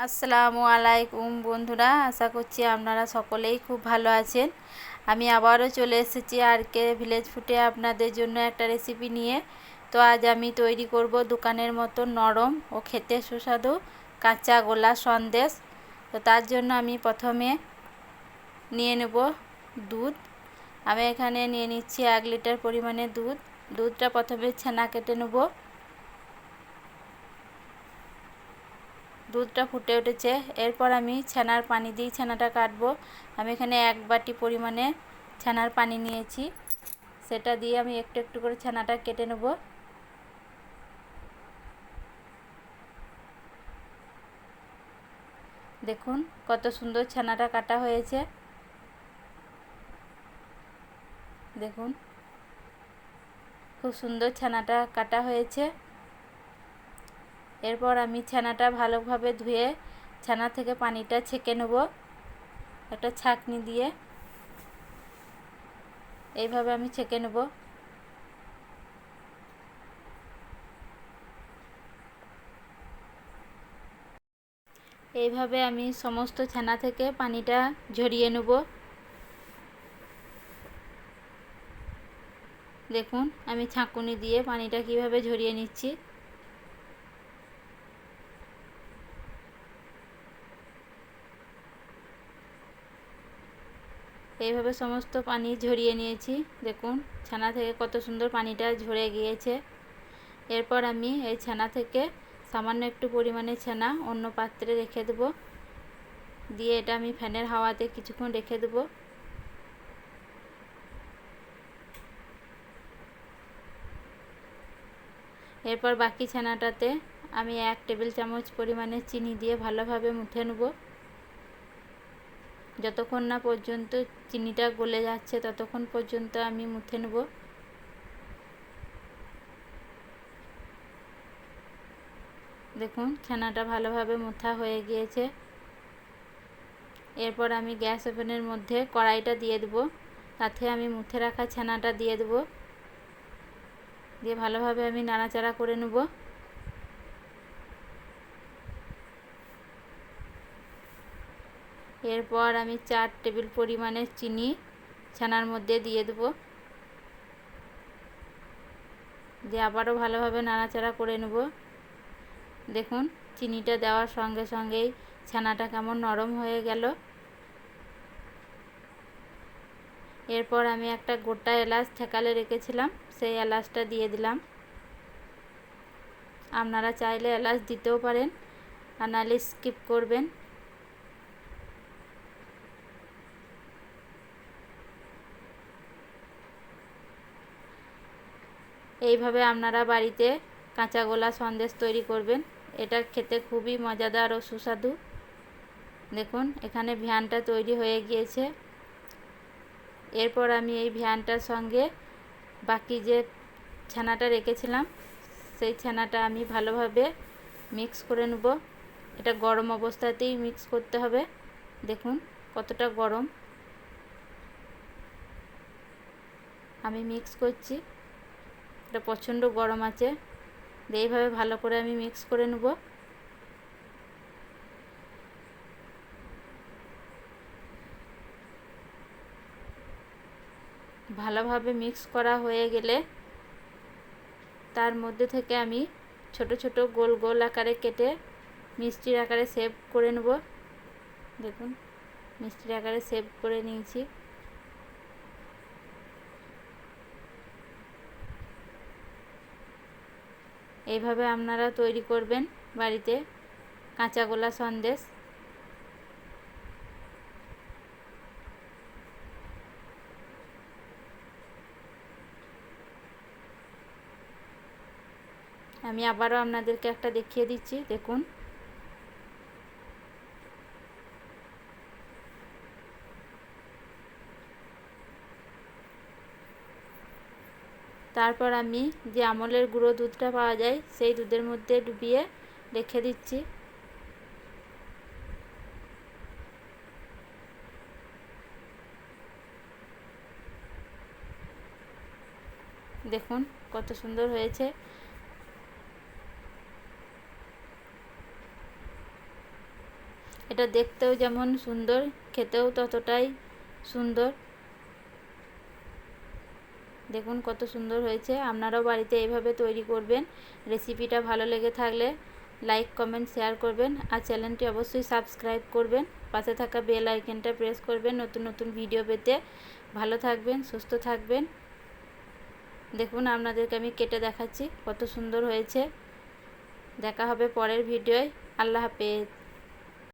আসসালামু আলাইকুম বন্ধুরা, আশা করছি আপনারা সকলেই খুব ভালো আছেন। আমি আবারও চলে এসেছি আরকে ভিলেজ ফুডে আপনাদের জন্য একটা রেসিপি নিয়ে। তো আজ আমি তৈরি করব দোকানের মতো নরম ও খেতে সুস্বাদু কাঁচা গোলা সন্দেশ। তো তার জন্য আমি প্রথমে নিয়ে নেব দুধ। আমি এখানে নিয়ে নিচ্ছি 1 লিটার পরিমাণে দুধটা প্রথমে ছানা কেটে নেব। দুধটা ফুটে উঠেছে, এরপর আমি ছানার পানি দিয়ে ছানাটা কাটবো। আমি এখানে 1 বাটি পরিমাণে ছানার পানি নিয়েছি, সেটা দিয়ে আমি একটু একটু করে ছানাটা কেটে নেব। দেখুন কত সুন্দর ছানাটা কাটা হয়েছে। দেখুন খুব সুন্দর ছানাটা কাটা হয়েছে। এরপর আমি ছানাটা ভালোভাবে ধুয়ে ছানা থেকে পানিটা ছেঁকে নেব একটা ছাঁকনি দিয়ে। এইভাবে আমি ছেঁকে নেব। এইভাবে আমি সমস্ত ছানা থেকে পানিটা ঝরিয়ে নেব। দেখুন আমি ছাঁকুনি দিয়ে পানিটা কিভাবে ঝরিয়ে নিচ্ছি। এইভাবে সমস্ত পানি ঝরিয়ে নিয়েছি। দেখুন ছানা থেকে কত সুন্দর পানিটা ঝরে গিয়েছে। এরপর আমি এই ছানা থেকে সামান্য একটু পরিমাণে ছানা অন্য পাত্রে রেখে দেব, দিয়ে এটা আমি ফ্যানের হাওয়াতে কিছুক্ষণ রেখে দেব। এরপর বাকি ছানাটাতে আমি 1 টেবিল চামচ পরিমাণে চিনি দিয়ে ভালোভাবে মুথে নেব। যতক্ষণ না পর্যন্ত চিনিটা গলে যাচ্ছে ততক্ষণ পর্যন্ত আমি মুথে নেব। দেখুন ছানাটা ভালোভাবে মুথা হয়ে গিয়েছে। এরপর আমি গ্যাস ওভেনের মধ্যে কড়াইটা দিয়ে দেব, তাতে আমি মুথে রাখা ছানাটা দিয়ে দেব, দিয়ে ভালোভাবে আমি নাড়াচাড়া করে নেব। এরপর আমি 4 টেবিল পরিমাণে চিনি ছানার মধ্যে দিয়ে দেব, দিয়ে আবারও ভালোভাবে নাড়াচাড়া করে নেব। দেখুন চিনিটা দেওয়ার সঙ্গে সঙ্গেই ছানাটা কেমন নরম হয়ে গেল। এরপর আমি একটা গোটা এলাচ ঠেকালে রেখেছিলাম, সেই এলাচটা দিয়ে দিলাম। আপনারা চাইলে এলাচ দিতেও পারেন, আর নাহলে স্কিপ করবেন। এইভাবে আপনারা বাড়িতে কাঁচা গোলা সন্দেশ তৈরি করবেন, এটা খেতে খুবই মজাদার ও সুস্বাদু। দেখুন এখানে ভিয়ানটা তৈরি হয়ে গিয়েছে। এরপর আমি এই ভিয়ানটার সঙ্গে বাকি যে ছানাটা রেখেছিলাম সেই ছানাটা আমি ভালোভাবে মিক্স করে নেব। এটা গরম অবস্থাতেই মিক্স করতে হবে। দেখুন কতটা গরম। আমি মিক্স করছি, এটা প্রচণ্ড গরম আছে। এইভাবে ভালো করে আমি মিক্স করে নেব। ভালোভাবে মিক্স করা হয়ে গেলে তার মধ্যে থেকে আমি ছোট ছোট গোল গোল আকারে কেটে মিষ্টির আকারে শেপ করে নেব। দেখুন মিষ্টির আকারে শেপ করে নিয়েছি। এইভাবে আপনারা তৈরি করবেন বাড়িতে কাঁচা গোলা সন্দেশ। আমি আবারও আপনাদেরকে একটা দেখিয়ে দিচ্ছি। দেখুন তারপর আমি যে আমলের গুঁড়ো দুধটা পাওয়া যায় সেই দুধের মধ্যে ডুবিয়ে রেখে দিচ্ছি। দেখুন কত সুন্দর হয়েছে। এটা দেখতেও যেমন সুন্দর, খেতেও ততটাই সুন্দর। দেখুন কত সুন্দর হয়েছে। আপনারাও বাড়িতে এইভাবে তৈরি করবেন। রেসিপিটা ভালো লেগে থাকলে লাইক কমেন্ট শেয়ার করবেন, আর চ্যানেলটি অবশ্যই সাবস্ক্রাইব করবেন। পাশে থাকা বেল আইকনটা প্রেস করবেন নতুন নতুন ভিডিও পেতে। ভালো থাকবেন, সুস্থ থাকবেন। দেখুন আপনাদেরকে আমি কেটে দেখাচ্ছি কত সুন্দর হয়েছে। দেখা হবে পরের ভিডিওয়। আল্লাহ হাফেজ।